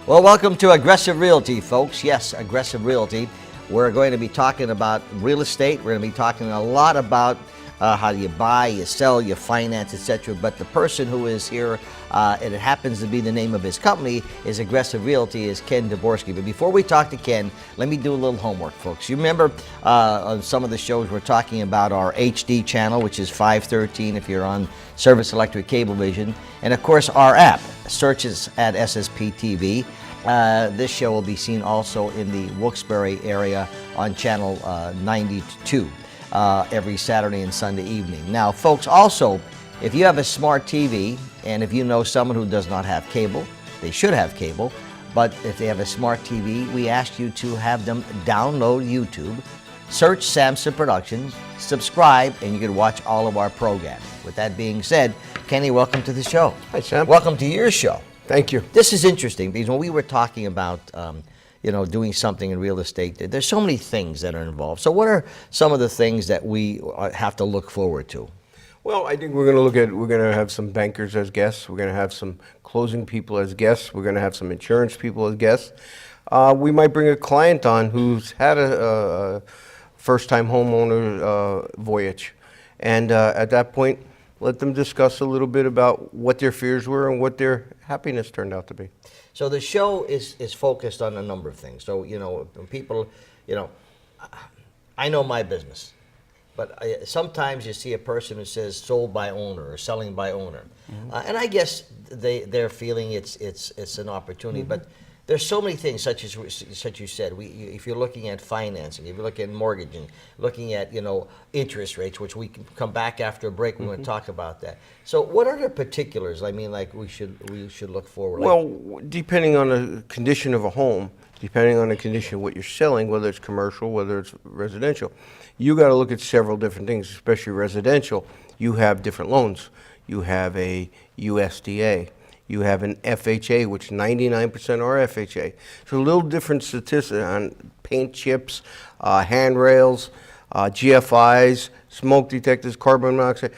Well, welcome to Aggressive Realty, folks. Yes, Aggressive Realty. We're going to be talking about real estate. We're going to be talking a lot about how you buy, you sell, you finance, etc. But the person who is here, and it happens to be the name of his company, is Aggressive Realty, is Ken Temborski. But before we talk to Ken, let me do a little homework, folks. You remember on some of the shows we're talking about our HD channel, which is 513 if you're on Service Electric Cablevision, and of course our app. Searches at SSP TV. This show will be seen also in the Wilkes-Barre area on channel 92 every Saturday and Sunday evening. Now, folks, also, if you have a smart TV and if you know someone who does not have cable, they should have cable, but if they have a smart TV, we ask you to have them download YouTube, search Samson Productions, subscribe, and you can watch all of our programming. With that being said, Kenny, welcome to the show. Hi, Sam. Welcome to your show. Thank you. This is interesting because when we were talking about, doing something in real estate, there's so many things that are involved. So what are some of the things that we have to look forward to? Well, I think we're going to have some bankers as guests. We're going to have some closing people as guests. We're going to have some insurance people as guests. We might bring a client on who's had a first-time homeowner voyage. And at that point, let them discuss a little bit about what their fears were and what their happiness turned out to be. So the show is focused on a number of things. So, when people, I know my business, but sometimes you see a person who says sold by owner or selling by owner. Mm-hmm. And I guess they're feeling it's an opportunity, mm-hmm. but there's so many things, such as you said. If you're looking at financing, if you're looking at mortgaging, looking at interest rates, which we can come back after a break. We want to talk about that. So, what are the particulars? I mean, like we should look forward. Well, depending on the condition of a home, depending on the condition of what you're selling, whether it's commercial, whether it's residential, you got to look at several different things. Especially residential, you have different loans. You have a USDA. You have an FHA, which 99% are FHA. So a little different statistics on paint chips, handrails, GFIs, smoke detectors, carbon monoxide.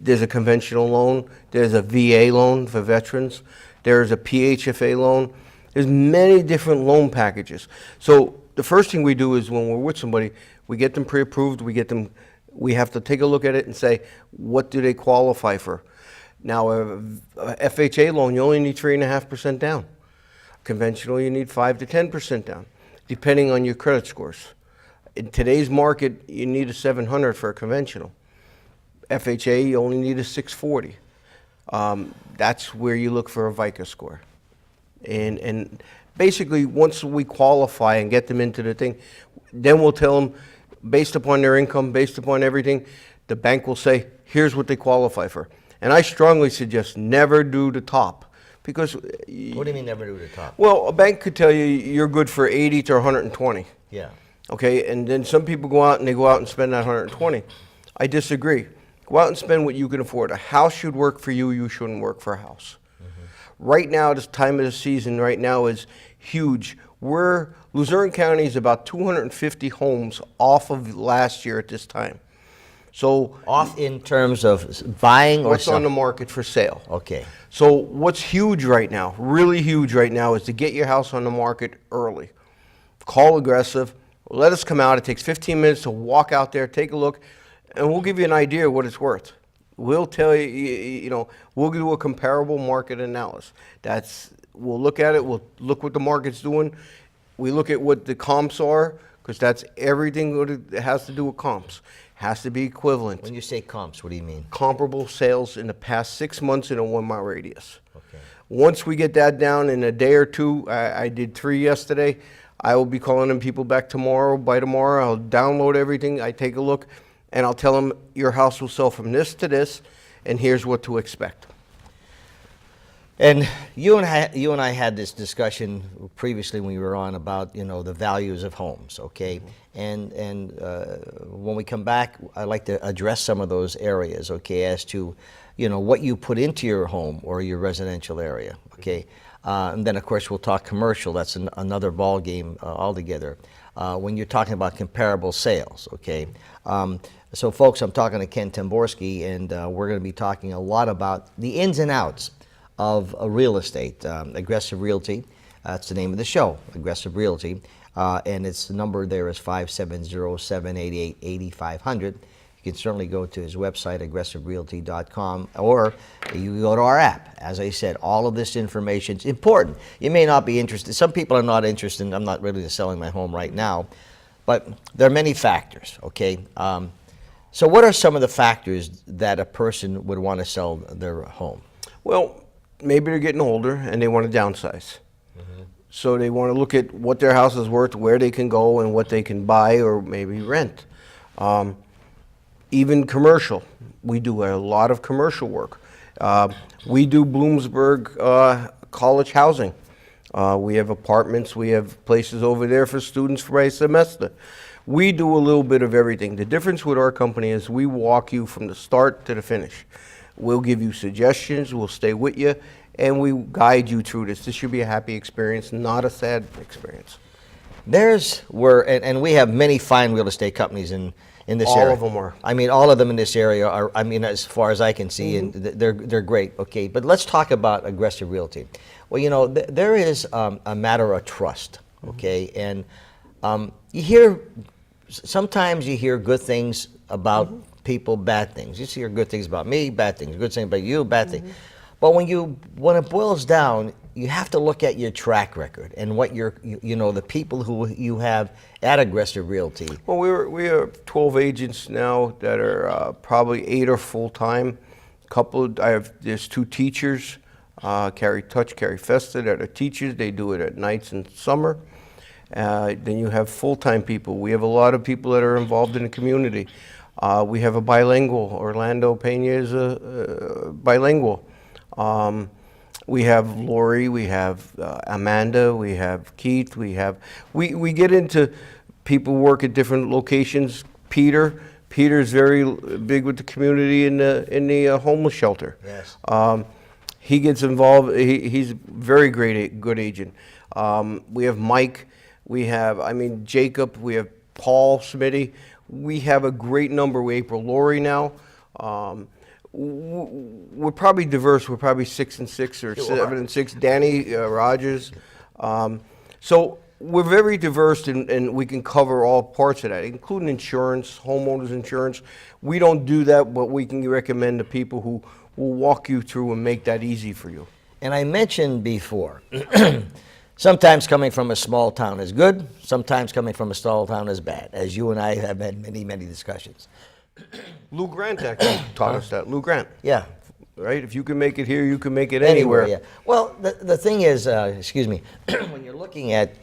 There's a conventional loan. There's a VA loan for veterans. There's a PHFA loan. There's many different loan packages. So the first thing we do is when we're with somebody, we get them pre-approved. We have to take a look at it and say, what do they qualify for? Now, a FHA loan, you only need 3.5% down. Conventional, you need 5 to 10% down, depending on your credit scores. In today's market, you need a 700 for a conventional. FHA, you only need a 640. That's where you look for a VICA score. And basically, once we qualify and get them into the thing, then we'll tell them, based upon their income, based upon everything, the bank will say, here's what they qualify for. And I strongly suggest never do the top, because... What do you mean never do the top? Well, a bank could tell you you're good for 80 to 120. Yeah. Okay, and then some people go out and spend that 120. I disagree. Go out and spend what you can afford. A house should work for you. You shouldn't work for a house. Mm-hmm. Right now, this time of the season right now is huge. Luzerne County is about 250 homes off of last year at this time. So off in terms of buying or what's selling? On the market for sale. Okay. So what's huge right now, really huge right now, is to get your house on the market early. Call Aggressive. Let us come out. It takes 15 minutes to walk out there, take a look, and we'll give you an idea of what it's worth. We'll tell you, we'll do a comparable market analysis. We'll look at it. We'll look what the market's doing. We look at what the comps are, because that's everything that has to do with comps. Has to be equivalent. When you say comps, what do you mean? Comparable sales in the past 6 months in a 1 mile radius. Okay. Once we get that down in a day or two, I did 3 yesterday. I will be calling them people back tomorrow. By tomorrow, I'll download everything. I take a look, and I'll tell them your house will sell from this to this, and here's what to expect. And you and I had this discussion previously when we were on about the values of homes, okay? Mm-hmm. And when we come back, I'd like to address some of those areas, okay, as to what you put into your home or your residential area, okay? And then of course we'll talk commercial. That's another ball game altogether. When you're talking about comparable sales, okay? So folks, I'm talking to Ken Temborski, and we're going to be talking a lot about the ins and outs of real estate, Aggressive Realty. That's the name of the show, Aggressive Realty. And its the number there is 570-788-8500. You can certainly go to his website, aggressiverealty.com, or you go to our app. As I said, all of this information is important. You may not be interested. Some people are not interested. I'm not really selling my home right now, but there are many factors, okay? So what are some of the factors that a person would want to sell their home? Well, maybe they're getting older and they want to downsize. So they want to look at what their house is worth, where they can go, and what they can buy or maybe rent. Even commercial. We do a lot of commercial work. We do Bloomsburg college housing. We have apartments. We have places over there for students for a semester. We do a little bit of everything. The difference with our company is we walk you from the start to the finish. We'll give you suggestions. We'll stay with you, and we guide you through this. This should be a happy experience, not a sad experience. And we have many fine real estate companies in this area. All of them are. I mean, all of them in this area are, I mean, as far as I can see, and they're great, okay? But let's talk about Aggressive Realty. Well, you know, there is a matter of trust, okay? And sometimes you hear good things about people, bad things. You hear good things about me, bad things. Good things about you, bad things. But when it boils down, you have to look at your track record and what the people who you have at Aggressive Realty. Well, we are 12 agents now that are probably 8 are full time. There's 2 teachers, Carrie Touch, Carrie Festa, that are teachers. They do it at nights and summer. Then you have full-time people. We have a lot of people that are involved in the community. We have a bilingual. Orlando Pena is a bilingual. We have Lori, we have Amanda, we have Keith, we get into people work at different locations. Peter's very big with the community in the homeless shelter. Yes. He gets involved. He's a very good agent. We have Mike. We have, Jacob. We have Paul Smitty. We have a great number. We April Lori now. We're probably diverse. We're probably 6 and 6 or 7 and 6. Danny Rogers. So we're very diverse, and we can cover all parts of that, including insurance, homeowners insurance. We don't do that, but we can recommend to people who will walk you through and make that easy for you. And I mentioned before, sometimes coming from a small town is good, sometimes coming from a small town is bad, as you and I have had many, many discussions. Lou Grant actually taught us that. Lou Grant. Yeah. Right? If you can make it here, you can make it anywhere. Yeah. Well, the thing is, when you're looking at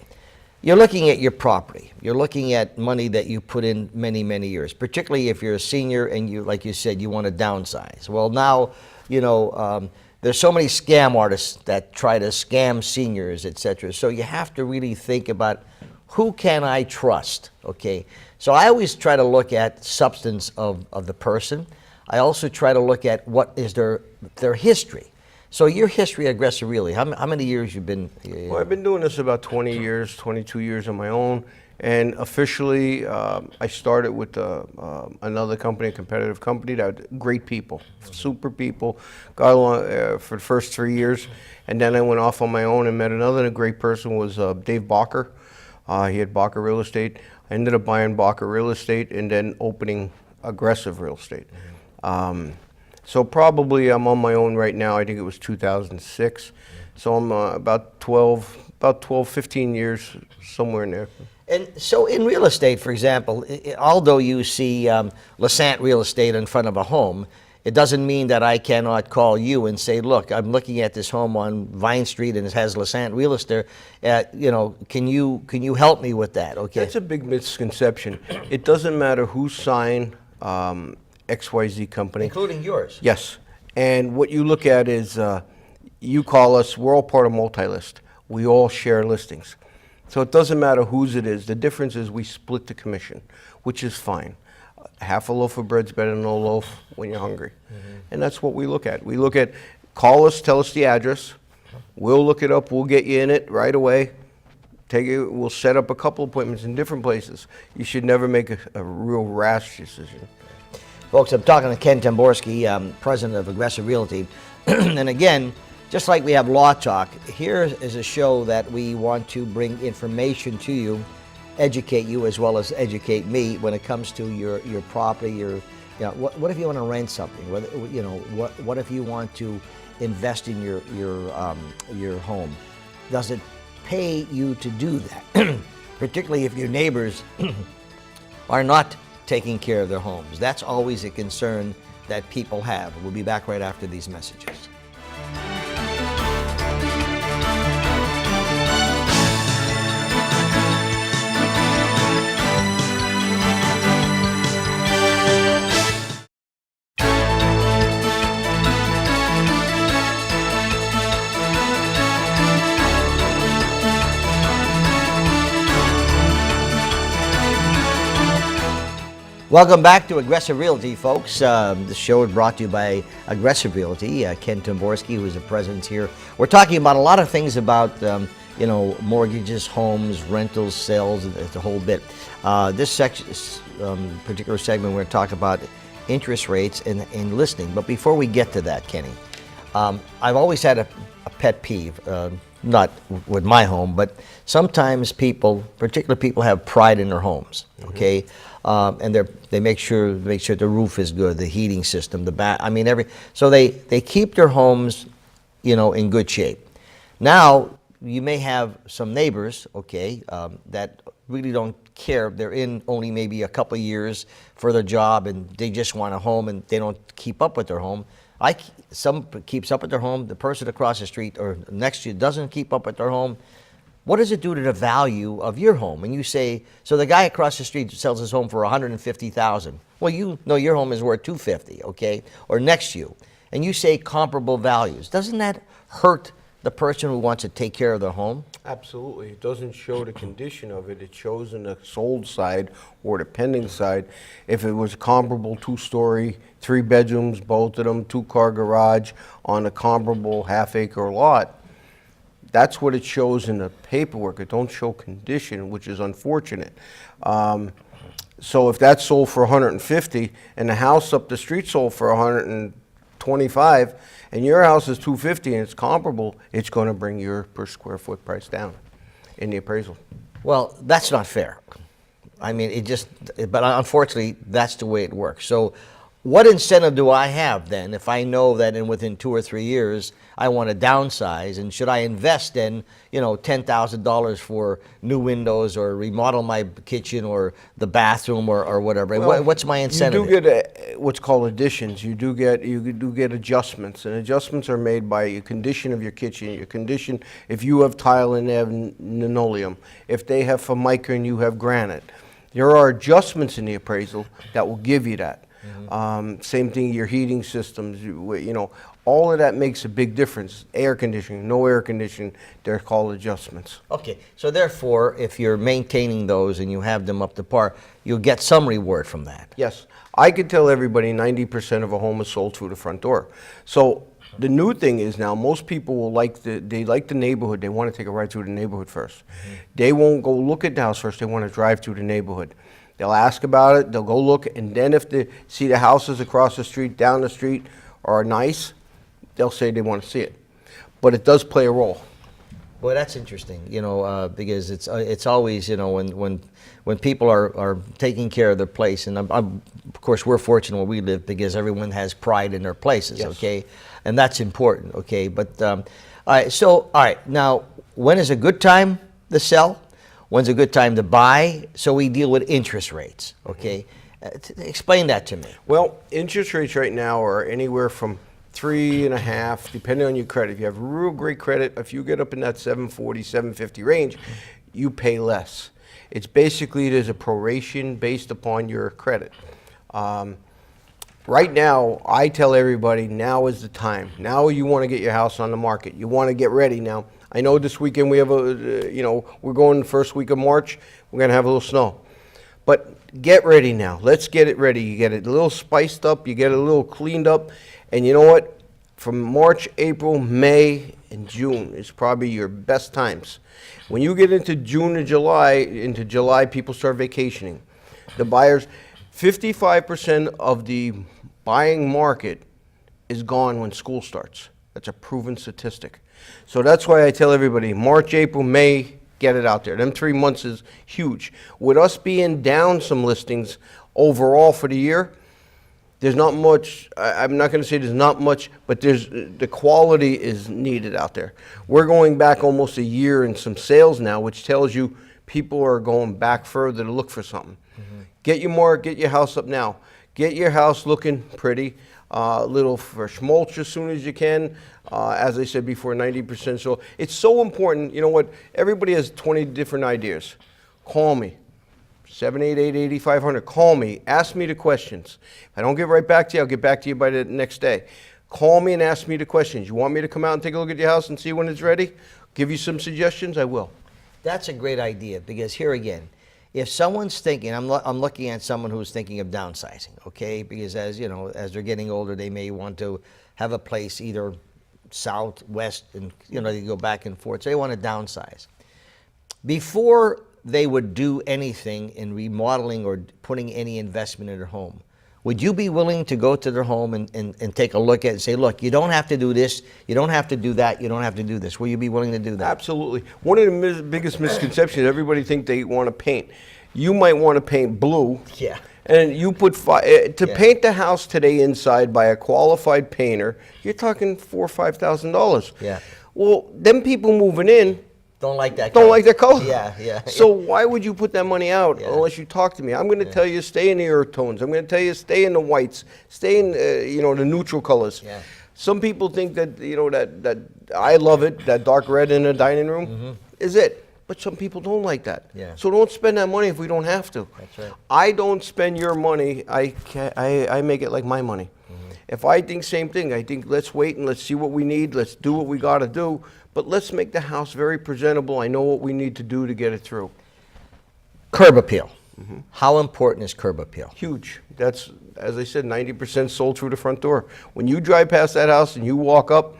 your property, you're looking at money that you put in many, many years, particularly if you're a senior and you, like you said, you want to downsize. Well, now, there's so many scam artists that try to scam seniors, etc. So you have to really think about, who can I trust, okay? So I always try to look at substance of the person. I also try to look at what is their history. So your history at Aggressive Realty, how many years you've been? Well, I've been doing this about 20 years, 22 years on my own. And officially, I started with another company, a competitive company, that had great people, super people. Got along for the first 3 years. And then I went off on my own and met another great person, was Dave Bacher. He had Bacher Real Estate. I ended up buying Bacher Real Estate and then opening Aggressive Real Estate. So probably I'm on my own right now. I think it was 2006. So I'm about 12, 15 years, somewhere in there. And so in real estate, for example, although you see Lesante Real Estate in front of a home, it doesn't mean that I cannot call you and say, look, I'm looking at this home on Vine Street and it has Lesante Real Estate. Can you help me with that? Okay. That's a big misconception. It doesn't matter who signed XYZ company. Including yours. Yes. And what you look at is you call us, we're all part of multi-list. We all share listings. So it doesn't matter whose it is. The difference is we split the commission, which is fine. Half a loaf of bread's better than no loaf when you're hungry. And that's what we look at. We look at, call us, tell us the address. We'll look it up. We'll get you in it right away. We'll set up a couple appointments in different places. You should never make a real rash decision. Folks, I'm talking to Ken Temborski, president of Aggressive Realty. And again, Just like we have Law Talk, here is a show that we want to bring information to you, educate you as well as educate me when it comes to your property. What if you want to rent something? What if you want to invest in your home? Does it pay you to do that? Particularly if your neighbors are not taking care of their homes. That's always a concern that people have. We'll be back right after these messages. Welcome back to Aggressive Realty, folks. The show is brought to you by Aggressive Realty. Ken Temborski, who is the president here. We're talking about a lot of things about, mortgages, homes, rentals, sales, the whole bit. This particular segment, we're going to talk about interest rates and listening. But before we get to that, Kenny, I've always had a pet peeve, not with my home, but sometimes people, particular people, have pride in their homes, okay? And they make sure the roof is good, the heating system, so they keep their homes, in good shape. Now you may have some neighbors, okay, that really don't care. They're in only maybe a couple of years for their job, and they just want a home, and they don't keep up with their home. Some keeps up with their home. The person across the street or next to you doesn't keep up with their home. What does it do to the value of your home? And you say, so the guy across the street sells his home for $150,000. Well, you know your home is worth $250,000, okay, or next to you, and you say comparable values. Doesn't that hurt the person who wants to take care of their home? Absolutely. It doesn't show the condition of it. It shows in the sold side or the pending side. If it was comparable 2-story, 3 bedrooms, both of them, 2-car garage on a comparable half-acre lot, that's what it shows in the paperwork. It don't show condition, which is unfortunate. So if that's sold for 150 and the house up the street sold for 125 and your house is 250 and it's comparable, it's going to bring your per square foot price down in the appraisal. Well, that's not fair. But unfortunately, that's the way it works. So what incentive do I have then if I know that within 2 or 3 years I want to downsize, and should I invest in $10,000 for new windows or remodel my kitchen or the bathroom or whatever? Well, what's my incentive? You do get what's called additions. You do get adjustments, and adjustments are made by your condition of your kitchen, your condition if you have tile and they have linoleum, if they have formica and you have granite. There are adjustments in the appraisal that will give you that. Mm-hmm. Same thing, your heating systems, all of that makes a big difference. Air conditioning, no air conditioning, they're called adjustments. Okay, so therefore, if you're maintaining those and you have them up to par, you'll get some reward from that. Yes. I could tell everybody 90% of a home is sold through the front door. So the new thing is now most people will like the neighborhood. They want to take a ride through the neighborhood first. Mm-hmm. They won't go look at the house first. They want to drive through the neighborhood. They'll ask about it, they'll go look, and then if they see the houses across the street, down the street are nice, they'll say they want to see it. But it does play a role. Well, that's interesting, because it's always, when people are taking care of their place, and of course we're fortunate where we live because everyone has pride in their places, yes. Okay, and that's important, okay. But all right, now when is a good time to sell? When's a good time to buy? So we deal with interest rates, okay? Explain that to me. Well, interest rates right now are anywhere from 3.5, depending on your credit. If you have real great credit, if you get up in that 740, 750 range, you pay less. It's basically, there's a proration based upon your credit. Right now, I tell everybody, now is the time. Now you want to get your house on the market. You want to get ready now. I know this weekend we have we're going the first week of March. We're going to have a little snow. But get ready now. Let's get it ready. You get it a little spiced up. You get it a little cleaned up. And you know what? From March, April, May, and June is probably your best times. When you get into June and July, people start vacationing. The buyers, 55% of the buying market is gone when school starts. That's a proven statistic. So that's why I tell everybody, March, April, May, get it out there. Them 3 months is huge. With us being down some listings overall for the year, there's not much, I'm not going to say there's not much, but the quality is needed out there. We're going back almost a year in some sales now, which tells you people are going back further to look for something. Get your house up now. Get your house looking pretty. Little fresh mulch as soon as you can. As I said before, 90% soil. It's so important. You know what? Everybody has 20 different ideas. Call me. 788-8500. Call me. Ask me the questions. If I don't get right back to you, I'll get back to you by the next day. Call me and ask me the questions. You want me to come out and take a look at your house and see when it's ready? Give you some suggestions? I will. That's a great idea, because here again, if someone's thinking, I'm looking at someone who's thinking of downsizing, okay? Because as you know, as they're getting older, they may want to have a place either south, west, and they go back and forth. So they want to downsize. Before they would do anything in remodeling or putting any investment in their home, would you be willing to go to their home and take a look at it and say, look, you don't have to do this, you don't have to do that, you don't have to do this? Will you be willing to do that? Absolutely. One of the biggest misconceptions, everybody think they want to paint. You might want to paint blue. Yeah. And you put paint the house today inside by a qualified painter, you're talking $4,000 or $5,000. Yeah. Well, them people moving in don't like that color. Yeah. So why would you put that money out unless you talk to me? I'm going to tell you stay in the earth tones. I'm going to tell you stay in the whites, stay in the neutral colors. Yeah. Some people think that that I love it, that dark red in the dining room is it. But some people don't like that. Yeah. So don't spend that money if we don't have to. That's right. I don't spend your money. I make it like my money. If I think same thing, I think let's wait and let's see what we need. Let's do what we got to do. But let's make the house very presentable. I know what we need to do to get it through. Curb appeal. How important is curb appeal? Huge. That's, as I said, 90% sold through the front door. When you drive past that house and you walk up,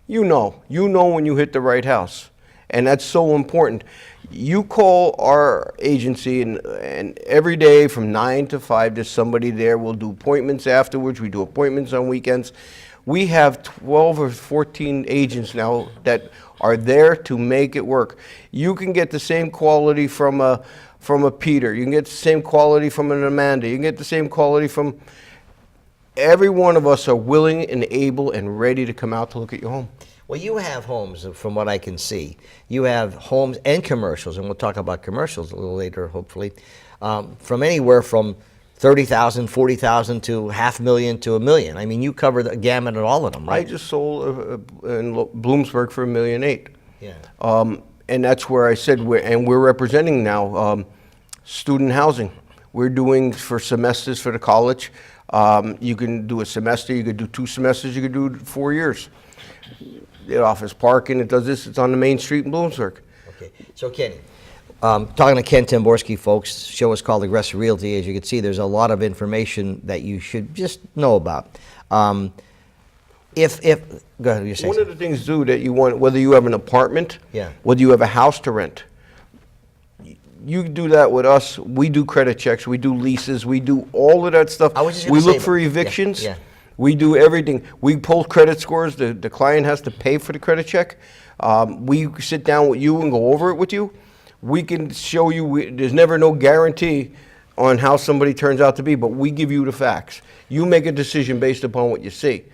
you know when you hit the right house. And that's so important. You call our agency, and every day from 9 to 5, there's somebody there. We'll do appointments afterwards. We do appointments on weekends. We have 12 or 14 agents now that are there to make it work. You can get the same quality from a Peter. You can get the same quality from an Amanda. You can get the same quality from... Every one of us are willing and able and ready to come out to look at your home. Well, you have homes, from what I can see. You have homes and commercials, and we'll talk about commercials a little later, hopefully, from anywhere from $30,000, $40,000 to $500,000 to $1 million. I mean, you cover the gamut of all of them, right? I just sold in Bloomsburg for $1.8 million. Yeah. And that's where I said, we're representing now student housing. We're doing for semesters for the college. You can do a semester, you could do 2 semesters, you could do 4 years. It offers parking, it does this, it's on the main street in Bloomsburg. Okay, so Kenny, talking to Ken Temborski, folks, show is called Aggressive Realty. As you can see, there's a lot of information that you should just know about. Go ahead, you're saying One of the things, too, that you want, whether you have an apartment, whether you have a house to rent, you do that with us. We do credit checks, we do leases, we do all of that stuff. We look for evictions. Yeah. We do everything. We pull credit scores. The client has to pay for the credit check. We sit down with you and go over it with you. We can show you, there's never no guarantee on how somebody turns out to be, but we give you the facts. You make a decision based upon what you see.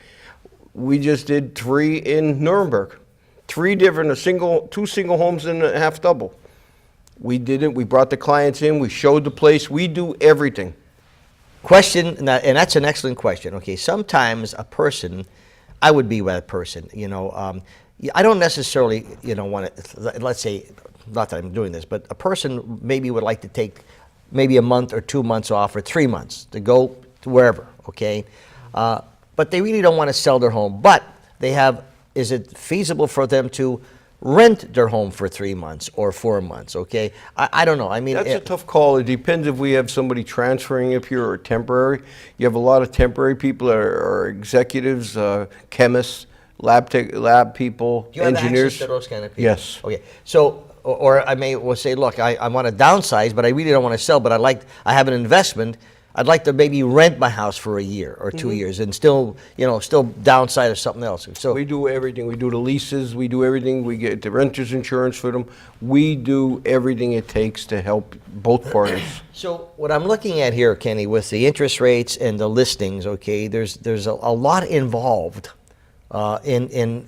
We just did 3 in Nuremberg. 3 different, 2 single homes and a half double. We did it. We brought the clients in. We showed the place. We do everything. Question, and that's an excellent question. Okay, sometimes a person, I would be that person, I don't necessarily, want to, let's say, not that I'm doing this, but a person maybe would like to take maybe a month or 2 months off or 3 months to go to wherever, okay? But they really don't want to sell their home, but is it feasible for them to rent their home for 3 months or 4 months, okay? I don't know. I mean, that's a tough call. It depends if we have somebody transferring up here or temporary. You have a lot of temporary people that are executives, chemists, lab people, do you have engineers. Access to those kind of people? Yes. Okay. So, or I may say, look, I want to downsize, but I really don't want to sell, but I have an investment. I'd like to maybe rent my house for a year or 2 years and still, still downside of something else. So We do everything. We do the leases, we do everything. We get the renter's insurance for them. We do everything it takes to help both parties. So what I'm looking at here, Kenny, with the interest rates and the listings, okay, there's a lot involved in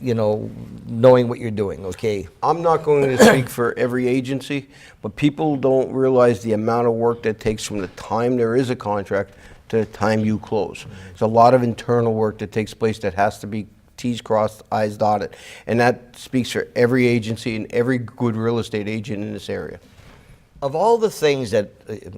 knowing what you're doing, okay? I'm not going to speak for every agency, but people don't realize the amount of work that takes from the time there is a contract to the time you close. There's a lot of internal work that takes place that has to be T's crossed, I's dotted. And that speaks for every agency and every good real estate agent in this area. Of all the things that,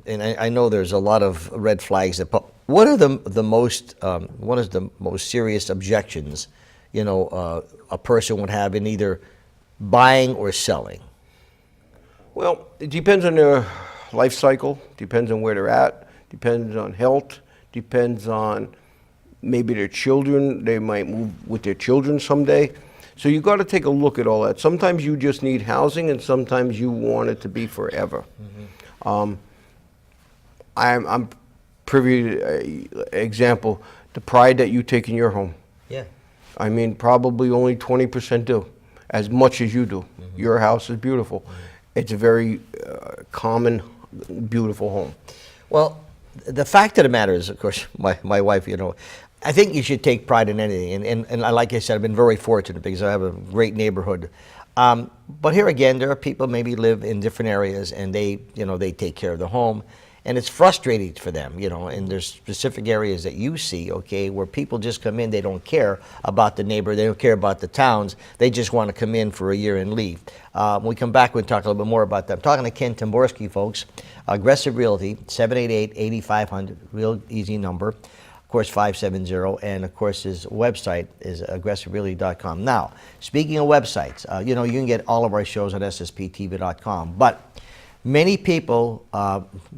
and I know there's a lot of red flags that pop, what is the most serious objections, a person would have in either buying or selling? Well, it depends on their life cycle, depends on where they're at, depends on health, depends on maybe their children. They might move with their children someday. So you got to take a look at all that. Sometimes you just need housing, and sometimes you want it to be forever. I'm privy to example, the pride that you take in your home. Yeah. I mean, probably only 20% do, as much as you do. Your house is beautiful. It's a very common, beautiful home. Well, the fact of the matter is, of course, my wife, I think you should take pride in anything. And like I said, I've been very fortunate because I have a great neighborhood. But here again, there are people maybe live in different areas and they take care of the home. And it's frustrating for them, and there's specific areas that you see, okay, where people just come in, they don't care about the neighbor, they don't care about the towns, they just want to come in for a year and leave. When we come back, we'll talk a little bit more about that. I'm talking to Ken Temborski, folks, Aggressive Realty, 788-8500, real easy number, of course, 570, and of course his website is aggressiverealty.com. Now, speaking of websites, you can get all of our shows at ssptv.com, but many people,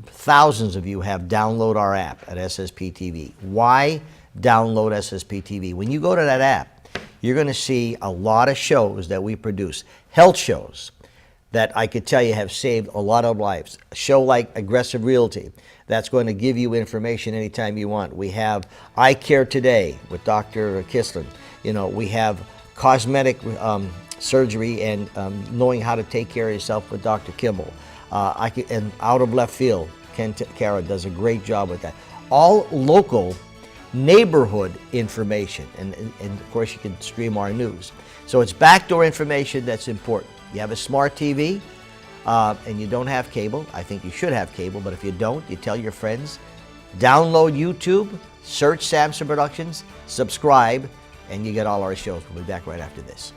thousands of you, have downloaded our app at SSPTV. Why download SSPTV? When you go to that app, you're going to see a lot of shows that we produce. Health shows that I could tell you have saved a lot of lives. A show like Aggressive Realty that's going to give you information anytime you want. We have Eye Care Today with Dr. Kislin. We have cosmetic surgery and knowing how to take care of yourself with Dr. Kimball. And out of left field, Ken Cara does a great job with that. All local neighborhood information, and of course you can stream our news. So it's backdoor information that's important. You have a smart TV and you don't have cable. I think you should have cable, but if you don't, you tell your friends. Download YouTube, search Samson Productions, subscribe, and you get all our shows. We'll be back right after this.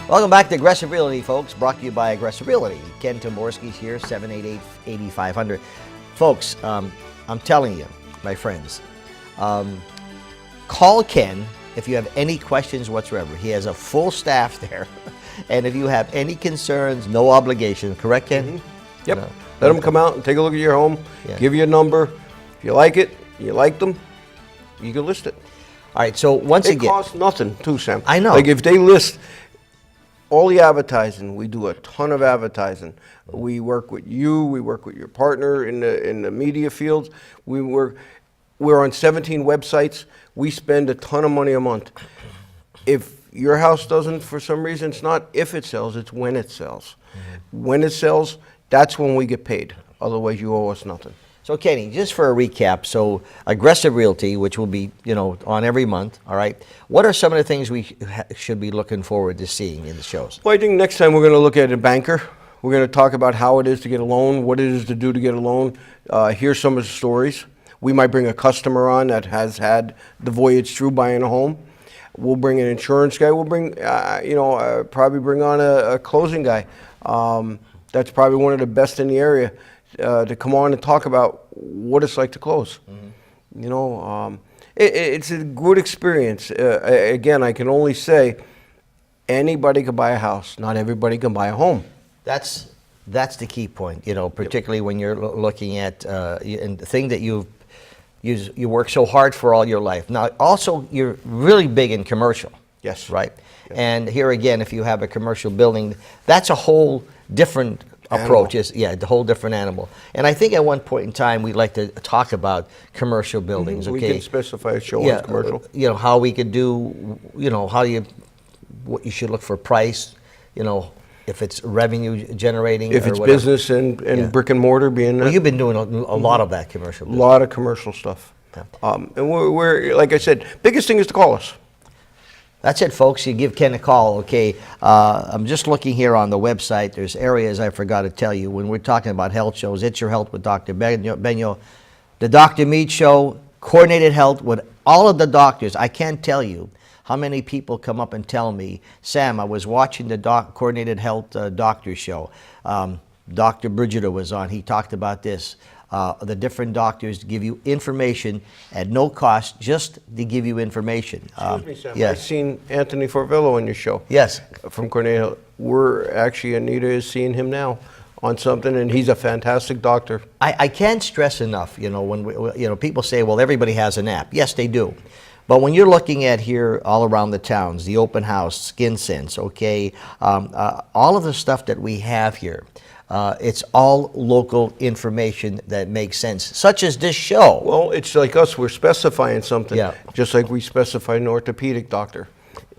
Welcome back to Aggressive Realty, folks. Brought to you by Aggressive Realty. Ken Temborski's here, 788-8500. Folks, I'm telling you, my friends, call Ken if you have any questions whatsoever. He has a full staff there. And if you have any concerns, no obligation. Correct, Ken? Yep. Let them come out and take a look at your home, give you a number. If you like it, you like them, you can list it. All right, so once again. It costs nothing too, Sam. I know. Like if they list all the advertising, we do a ton of advertising. We work with you, we work with your partner in the media fields. We're on 17 websites. We spend a ton of money a month. If your house doesn't, for some reason, it's not if it sells, it's when it sells. When it sells, that's when we get paid. Otherwise, you owe us nothing. So, Kenny, just for a recap, so Aggressive Realty, which will be, on every month, all right, what are some of the things we should be looking forward to seeing in the shows? Well, I think next time we're going to look at a banker. We're going to talk about how it is to get a loan, what it is to do to get a loan, hear some of the stories. We might bring a customer on that has had the voyage through buying a home. We'll bring an insurance guy. We'll bring, probably bring on a closing guy. That's probably one of the best in the area. To come on and talk about what it's like to close. It's a good experience. Again, I can only say Anybody can buy a house. Not everybody can buy a home. That's the key point, you know, particularly when you're looking at and the thing that you work so hard for all your life. Now, also, you're really big in commercial. Yes. Right? Yep. And here again, if you have a commercial building, that's a whole different approach. The whole different animal. And I think at one point in time, we'd like to talk about commercial buildings. Mm-hmm. Okay? We can specify a show on commercial. You know, how we could do, you know, what you should look for price, you know, if it's revenue generating. If or it's whatever. Business and brick and mortar being Well, you've been doing a lot of that commercial a business. lot of commercial stuff. Yeah. And we're, like I said, biggest thing is to call us. That's it, folks. You give Ken a call, okay? I'm just looking here on the website. There's areas I forgot to tell you. When we're talking about health shows, It's Your Health with Dr. Benyo, the Dr. Mead Show, coordinated health with all of the doctors. I can't tell you how many people come up and tell me, Sam, I was watching the coordinated health doctor show. Dr. Brigida was on. He talked about this. The different doctors give you information at no cost, just to give you information. Excuse me, Sam. Yes. I've seen Anthony Forvello on your show. Yes. From Cornell. We're actually, Anita is seeing him now on something, and he's a fantastic doctor. I can't stress enough, you know, when people say, well, everybody has an app. Yes, they do. But when you're looking at here all around the towns, the open house, Skin Sense, okay, all of the stuff that we have here, it's all local information that makes sense, such as this show. Well, it's like us, we're specifying something, Yeah. just like we specify an orthopedic doctor.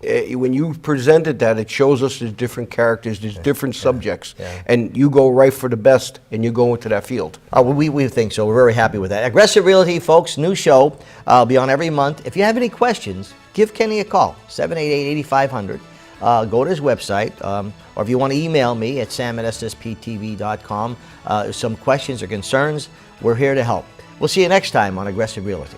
When you presented that, it shows us there's different characters, there's different subjects, and you go right for the best, and you go into that field. We think so. We're very happy with that. Aggressive Realty, folks, new show. Be on every month. If you have any questions, give Kenny a call, 788-8500. Go to his website, or if you want to email me at sam@ssptv.com, some questions or concerns, we're here to help. We'll see you next time on Aggressive Realty.